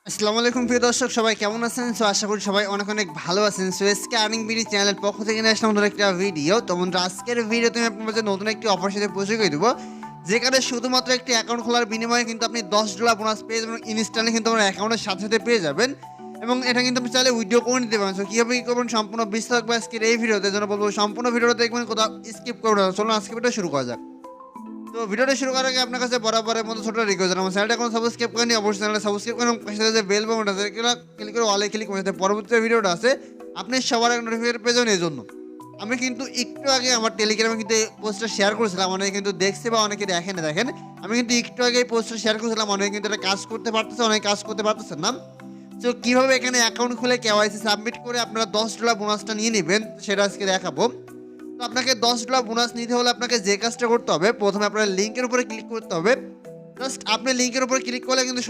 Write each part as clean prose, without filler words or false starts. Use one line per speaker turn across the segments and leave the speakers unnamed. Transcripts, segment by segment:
আসসালামু আলাইকুম প্রিয় দর্শক, সবাই কেমন আছেন? আশা করি সবাই অনেক অনেক ভালো আছেন। এসকে আর্নিং বিডি চ্যানেলের পক্ষ থেকে নিয়ে আসলাম নতুন একটা ভিডিও। তো বন্ধুরা, আজকের ভিডিওতে আমি আপনাদের মাঝে নতুন একটি অফার সাথে পরিচয় করে দেবো, যেখানে শুধুমাত্র একটি অ্যাকাউন্ট খোলার বিনিময়ে কিন্তু আপনি $10 বোনাস পেয়ে যাবেন, ইনস্ট্যান্টলি কিন্তু আপনার অ্যাকাউন্টের সাথে সাথে পেয়ে যাবেন। এবং এটা কিন্তু আপনি চাইলে উইথড্র করে নিতে পারেন। কীভাবে কী করবেন সম্পূর্ণ বিস্তারিত আজকের এই ভিডিওতে জন্য বলবো, সম্পূর্ণ ভিডিওটা দেখবেন, কোথাও স্কিপ করবেন না। চলুন আজকে ভিডিও শুরু করা যাক। তো ভিডিওটা শুরু করার আগে আপনার কাছে বরাবরের মতো ছোট রিকোয়েস্ট, আমার চ্যানেলটা এখন সাবস্ক্রাইব করেনি, অবশ্যই চ্যানেলটা সাবস্ক্রাইব করেন, পাশে যে বেল বাটনটা আছে ক্লিক করে অলে ক্লিক করে পরবর্তী ভিডিওটা আছে আপনি সবার আগে নোটিফিকেশন পেয়ে যাবেন। এই জন্য আমি কিন্তু একটু আগে আমার টেলিগ্রামে কিন্তু এই পোস্টটা শেয়ার করেছিলাম, অনেকে কিন্তু দেখছে বা অনেকে দেখেন। আমি কিন্তু একটু আগে এই পোস্টটা শেয়ার করেছিলাম, অনেকে কিন্তু এটা কাজ করতে পারতেছে, অনেকে কাজ করতে পারতেছে না। তো কীভাবে এখানে অ্যাকাউন্ট খুলে কেওয়াইসি সাবমিট করে আপনারা $10 বোনাসটা নিয়ে নেবেন সেটা আজকে দেখাবো। তো আপনাকে $10 বোনাস নিতে হলে আপনাকে যে কাজটা করতে হবে, প্রথমে আপনার লিঙ্কের উপরে ক্লিক করতে হবে। জাস্ট আপনি লিঙ্কের উপরে ক্লিক করলে কিন্তু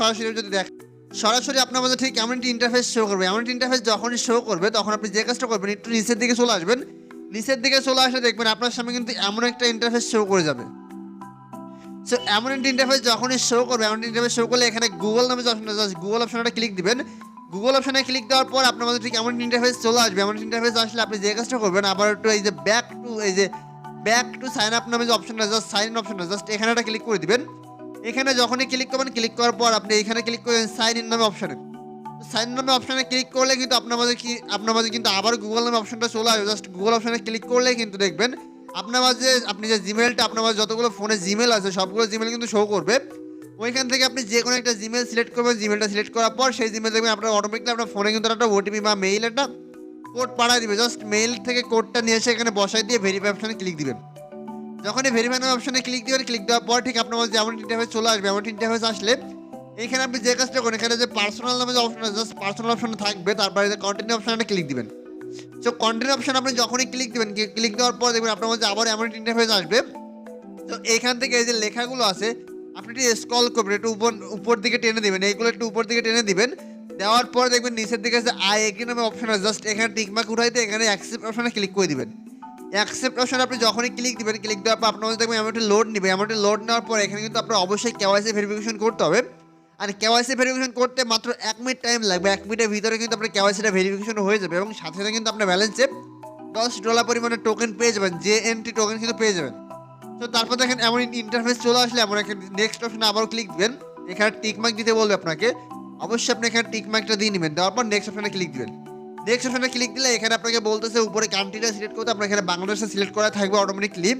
সরাসরি আপনার মধ্যে ঠিক এমন একটি ইন্টারফেস শো করবে। এমন একটি ইন্টারফেস যখনই শো করবে তখন আপনি যে কাজটা করবেন, একটু নিচের দিকে চলে আসবেন। নিচের দিকে চলে আসলে দেখবেন আপনার সামনে কিন্তু এমন একটা ইন্টারফেস শো করে যাবে। সো এমন একটি ইন্টারফেস যখনই শো করবে, এমন একটি ইন্টারফেস শো করলে এখানে গুগল নামে যে অপশনটা, জাস্ট গুগল অপশনটা ক্লিক দিবেন। গুগল অপশনে ক্লিক দেওয়ার পর আপনার মধ্যে ঠিক এমন ইন্টারফেস চলে আসবে। এমন ইন্টারফেস আসলে আপনি যে কাজটা করবেন, আবার একটু এই যে ব্যাক টু সাইন আপ নামে যে অপশনটা, জাস্ট সাইন ইন অপশনটা, জাস্ট এখানে একটা ক্লিক করে দিবেন। এখানে যখনই ক্লিক করবেন, ক্লিক করার পর আপনি এখানে ক্লিক করবেন সাইন ইন নামে অপশনে। সাইন ইন নামে অপশনে ক্লিক করলে কিন্তু আপনার মাঝে কিন্তু আবার গুগল নামে অপশনটা চলে আসবে। জাস্ট গুগল অপশনে ক্লিক করলে কিন্তু দেখবেন আপনার মাঝে আপনি যে জিমেলটা, আপনার মাঝে যতগুলো ফোনে জিমেল আছে সবগুলো জিমেল কিন্তু শো করবে। ওইখান থেকে আপনি যে কোনো একটা জিমেল সিলেক্ট করবেন। জিমেলটা সিলেক্ট করার পর সেই জিমেল দেখবেন আপনার অটোমেটিকলি আপনার ফোনে কিন্তু একটা ওটিপি বা মেইল একটা কোড পাঠিয়ে দিবে। জাস্ট মেইল থেকে কোডটা নিয়ে এসে এখানে বসাই দিয়ে ভেরিফাই অপশনে ক্লিক দিবেন। যখনই ভেরিফাই অপশনে ক্লিক দিবেন, ক্লিক দেওয়ার পর ঠিক আপনার মধ্যে এমন ইন্টারফেস চলে আসবে। এমন ইন্টারফেস আসলে এখানে আপনি যে কাজটা করেন, এখানে যে পার্সোনাল নামে যে অপশন আছে, জাস্ট পার্সোনাল অপশন থাকবে, তারপরে যে কন্টিনিউ অপশনে ক্লিক দিবেন। সো কন্টিনিউ অপশন আপনি যখনই ক্লিক দিবেন, ক্লিক দেওয়ার পর দেখবেন আপনার মধ্যে আবার এমন ইন্টারফেস আসবে। তো এইখান থেকে এই যে লেখাগুলো আছে আপনি একটু স্ক্রল করবেন, একটু উপর দিকে টেনে দিবেন, এইগুলো একটু উপর দিকে টেনে দিবেন। দেওয়ার পর দেখবেন নিচের দিকে যে আই এগ্রি নামে অপশন আছে, জাস্ট এখানে টিকমার্ক উঠাইতে এখানে অ্যাকসেপ্ট অপশনে ক্লিক করে দিবেন। অ্যাকসেপ্ট অপশনে আপনি যখনই ক্লিক দিবেন, ক্লিক দেওয়ার পর আপনার মধ্যে দেখবেন এমন একটি লোড নেবে। এমন একটি লোড নেওয়ার পর এখানে কিন্তু আপনার অবশ্যই কেওয়াইসি ভেরিফিকেশন করতে হবে। আর কেওয়াইসি ভেরিফিকেশন করতে মাত্র 1 মিনিট টাইম লাগবে। 1 মিনিটের ভিতরে কিন্তু আপনার কেওয়াইসিটা ভেরিফিকেশন হয়ে যাবে এবং সাথে সাথে কিন্তু আপনার ব্যালেন্সে $10 পরিমাণে টোকেন পেয়ে যাবেন, JNT টোকেন কিন্তু পেয়ে যাবেন। তো তারপর দেখেন এমন ইন্টারফেস চলে আসলে এমন একটা নেক্সট অপশনে আবারও ক্লিক দিবেন। এখানে টিকমার্ক দিতে বলবে আপনাকে, অবশ্যই আপনি এখানে টিকমার্কটা দিয়ে নেবেন। দেওয়ার পর নেক্সট অপশনে ক্লিক দিবেন। নেক্সট অপশনে ক্লিক দিলে এখানে আপনাকে বলতেছে উপরে কান্ট্রিটা সিলেক্ট করতে, আপনার এখানে বাংলাদেশে সিলেক্ট করা থাকবে অটোমেটিকলি।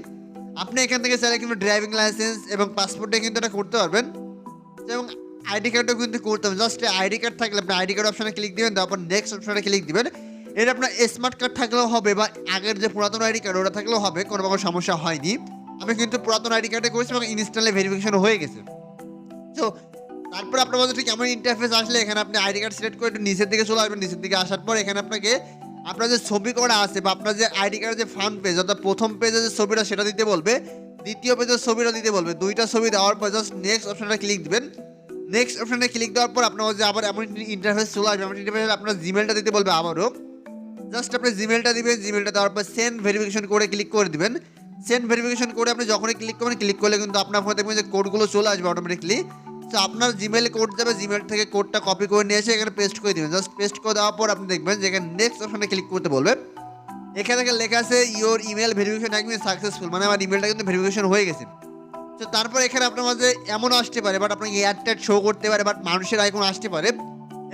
আপনি এখান থেকে চাইলে কিন্তু ড্রাইভিং লাইসেন্স এবং পাসপোর্টে কিন্তু এটা করতে পারবেন এবং আইডি কার্ডও কিন্তু করতে হবে। জাস্ট আইডি কার্ড থাকলে আপনি আইডি কার্ড অপশনে ক্লিক দিবেন, তারপর নেক্সট অপশনে ক্লিক দিবেন। এটা আপনার স্মার্ট কার্ড থাকলেও হবে বা আগের যে পুরাতন আইডি কার্ড ওটা থাকলেও হবে, কোনো রকম সমস্যা হয়নি। আমি কিন্তু পুরাতন আইডি কার্ডে করেছি এবং ইনস্ট্যান্টলি ভেরিফিকেশন হয়ে গেছে। তো তারপর আপনার মধ্যে ঠিক এমন ইন্টারফেস আসলে এখানে আপনি আইডি কার্ড সিলেক্ট করে একটু নিচের দিকে চলে আসবেন। নিচের দিকে আসার পর এখানে আপনাকে আপনার যে ছবি করা আছে বা আপনার যে আইডি কার্ডের যে ফ্রন্ট পেজ, অর্থাৎ প্রথম পেজে যে ছবিটা সেটা দিতে বলবে, দ্বিতীয় পেজের ছবিটা দিতে বলবে। দুইটা ছবি দেওয়ার পর জাস্ট নেক্সট অপশনটা ক্লিক দিবেন। নেক্সট অপশনে ক্লিক দেওয়ার পর আপনার মধ্যে আবার এমন ইন্টারফেস চলে আসবে। এমন ইন্টারফেস আপনার জিমেলটা দিতে বলবে আবারও। জাস্ট আপনি জিমেলটা দিবেন। জিমেলটা দেওয়ার পর সেন্ড ভেরিফিকেশন করে ক্লিক করে দিবেন। সেন্ড ভেরিফিকেশন করে আপনি যখনই ক্লিক করবেন, ক্লিক করলে কিন্তু আপনার ফোনে দেখবেন যে কোডগুলো চলে আসবে অটোমেটিকলি। তো আপনার জিমেলে কোড যাবে, জিমেল থেকে কোডটা কপি করে নিয়ে এসে এখানে পেস্ট করে দিবেন। জাস্ট পেস্ট করে দেওয়ার পর আপনি দেখবেন যে এখানে নেক্সট অপশনে ক্লিক করতে বলবে। এখানে থেকে লেখা আছে ইওর ইমেল ভেরিফিকেশন একদম সাকসেসফুল, মানে আমার ইমেলটা কিন্তু ভেরিফিকেশন হয়ে গেছে। তো তারপর এখানে আপনার মাঝে এমন আসতে পারে, বাট আপনাকে এয়ারটেল শো করতে পারে, বাট মানুষের আইকন আসতে পারে।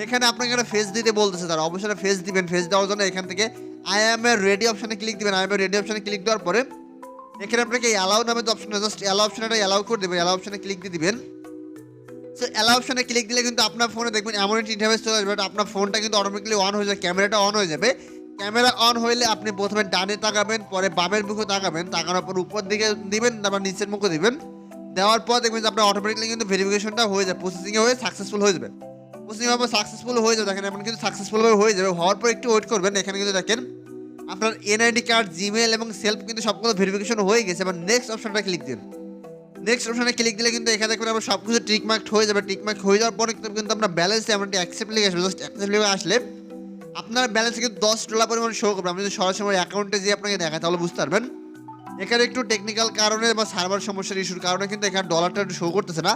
এখানে আপনাকে একটা ফেস দিতে বলতেছে, তারা অবশ্যই ফেস দিবেন। ফেস দেওয়ার জন্য এখান থেকে আই এম এ রেডি অপশনে ক্লিক দিবেন। আই এম এ রেডি অপশনে ক্লিক দেওয়ার পরে এখানে আপনাকে অ্যালাউ নামে যে অপশন, জাস্ট অ্যালাউ অপশনটা অ্যালাউ করে দেবেন। অ্যালাউ অপশনে ক্লিক দিয়ে দিবেন। সো অ্যালাউ অপশনে ক্লিক দিলে কিন্তু আপনার ফোনে দেখবেন এমন একটি ইন্টারফেস চলে আসবে, আপনার ফোনটা কিন্তু অটোমেটিকলি অন হয়ে যাবে, ক্যামেরাটা অন হয়ে যাবে। ক্যামেরা অন হইলে আপনি প্রথমে ডানে তাকাবেন, পরে বামের মুখে তাকাবেন, তাকানোর পর উপর দিকে দিবেন, তারপর নিচের মুখে দিবেন। দেওয়ার পর দেখবেন যে আপনার অটোমেটিকলি কিন্তু ভেরিফিকেশনটা হয়ে যাবে, প্রসেসিংয়ে হয়ে সাকসেসফুল হয়ে যাবে। প্রসেসিংভাবে সাকসেসফুল হয়ে যাবে, দেখেন এখন কিন্তু সাকসেসফুলভাবে হয়ে যাবে। হওয়ার পর একটু ওয়েট করবেন। এখানে কিন্তু দেখেন আপনার এনআইডি কার্ড, জিমেল এবং সেলফ কিন্তু সবগুলো ভেরিফিকেশন হয়ে গেছে। এবার নেক্সট অপশনটা ক্লিক দিন। নেক্সট অপশনে ক্লিক দিলে কিন্তু এখানে দেখবেন আমরা সব কিছু টিকমার্ক হয়ে যাবে। টিকমার্ক হয়ে যাওয়ার পরে কিন্তু আপনার ব্যালেন্সে এমনটি অ্যাকসেপ্ট লিখে আসবে। জাস্ট অ্যাকসেপ্ট লিখে আসলে আপনার ব্যালেন্সে কিন্তু $10 পরিমাণ শো করবে। আপনি যদি সরাসরি অ্যাকাউন্টে যে আপনাকে দেখায় তাহলে বুঝতে পারবেন। এখানে একটু টেকনিক্যাল কারণে বা সার্ভার সমস্যার ইস্যুর কারণে কিন্তু এখানে ডলারটা একটু শো করতেছে না।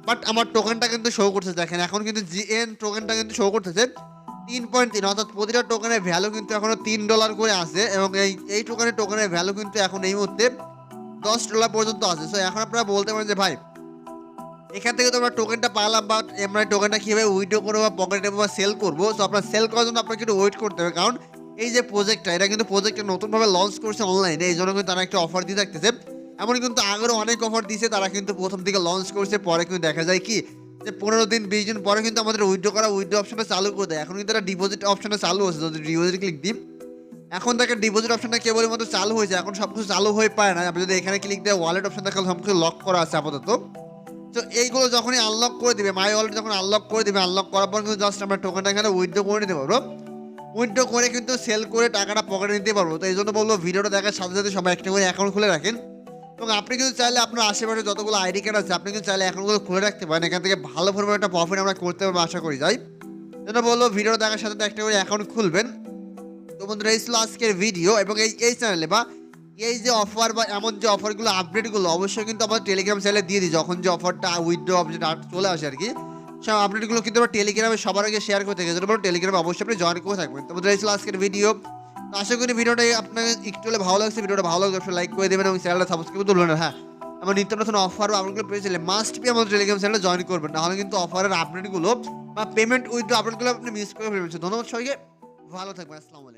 বাট আমার টোকেনটা কিন্তু শো করছে, দেখেন এখন কিন্তু জিএন টোকেনটা কিন্তু শো করতেছে 3.3, অর্থাৎ প্রতিটা টোকেনের ভ্যালু কিন্তু এখনো $3 করে আছে এবং এই টোকেনের ভ্যালু কিন্তু এখন এই মুহূর্তে $10 পর্যন্ত আছে। সো এখন আপনারা বলতে পারেন যে ভাই এখান থেকে তো আমরা টোকেনটা পালাম, বাট আমরা টোকেনটা কীভাবে উইথড্র করবো বা পকেটে নেবো বা সেল করবো। সো আপনার সেল করার জন্য আপনাকে একটু ওয়েট করতে হবে, কারণ এই যে প্রজেক্টটা এটা কিন্তু প্রজেক্টটা নতুনভাবে লঞ্চ করছে অনলাইনে, এই জন্য কিন্তু তারা একটা অফার দিয়ে থাকতেছে। এমন কিন্তু আগেরও অনেক অফার দিয়েছে, তারা কিন্তু প্রথম দিকে লঞ্চ করছে, পরে কিন্তু দেখা যায় কি যে 15 দিন 20 দিন পরে কিন্তু আমাদের উইথড্র অপশনটা চালু করে দেয়। এখন কিন্তু তারা ডিপোজিট অপশনটা চালু হচ্ছে, যদি ডিপোজিট ক্লিক দিই এখন দেখেন ডিপোজিট অপশনটা কেবলের মতো চালু হয়েছে, এখন সব কিছু চালু হয়ে পায় না। আপনি যদি এখানে ক্লিক দিয়ে ওয়ালেট অপশন দেখেন সব কিছু লক করা আছে আপাতত। তো এইগুলো যখনই আনলক করে দিবে, মাই ওয়ালেট যখন আনলক করে দিবে, আনলক করার পর কিন্তু জাস্ট আমরা টোকেনটা এখানে উইথড্র করে নিতে পারবো। উইথড্র করে কিন্তু সেল করে টাকাটা পকেটে নিতে পারবো। তো এই জন্য বলবো ভিডিওটা দেখার সাথে সাথে সবাই একটা করে অ্যাকাউন্ট খুলে রাখেন এবং আপনি কিন্তু চাইলে আপনার আশেপাশে যতগুলো আইডি কার্ড আছে আপনি কিন্তু চাইলে অ্যাকাউন্টগুলো খুলে রাখতে পারেন। এখান থেকে ভালো পরিমাণে একটা প্রফিট আমরা করতে পারবো আশা করি। যাই জন্য বলবো ভিডিওটা দেখার সাথে একটা করে অ্যাকাউন্ট খুলবেন। তো বন্ধুরা এই ছিল আজকের ভিডিও এবং এই চ্যানেলে বা এই যে অফার বা এমন যে অফারগুলো আপডেটগুলো অবশ্যই কিন্তু আমার টেলিগ্রাম চ্যানেলে দিয়ে দিই, যখন যে অফারটা উইথড্র অপশন চলে আসে আর কি, সব আপডেটগুলো কিন্তু আমরা টেলিগ্রামে সবার আগে শেয়ার করতে গেছি। বলো টেলিগ্রামে অবশ্যই আপনি জয়েন করে থাকবেন। তো বন্ধুরা এই ছিল আজকের ভিডিও। তো আশা করি ভিডিওটা আপনাকে একটু হলে ভালো লাগছে, ভিডিওটা ভালো লাগলে অবশ্যই লাইক করে দেবেন এবং চ্যানেলটা সাবস্ক্রাইব করে তুলবেন। হ্যাঁ, আমার নিত্য নতুন অফার বা আপডেটগুলো পেয়েছিলেন মাস্ট বি আমাদের টেলিগ্রাম চ্যানেলে জয়েন করবেন, নাহলে কিন্তু অফারের আপডেটগুলো বা পেমেন্ট উইথড্র আপডেটগুলো আপনি মিস করে ফেলবেন। ধন্যবাদ সবাইকে, ভালো থাকবেন, আসসালামু আলাইকুম।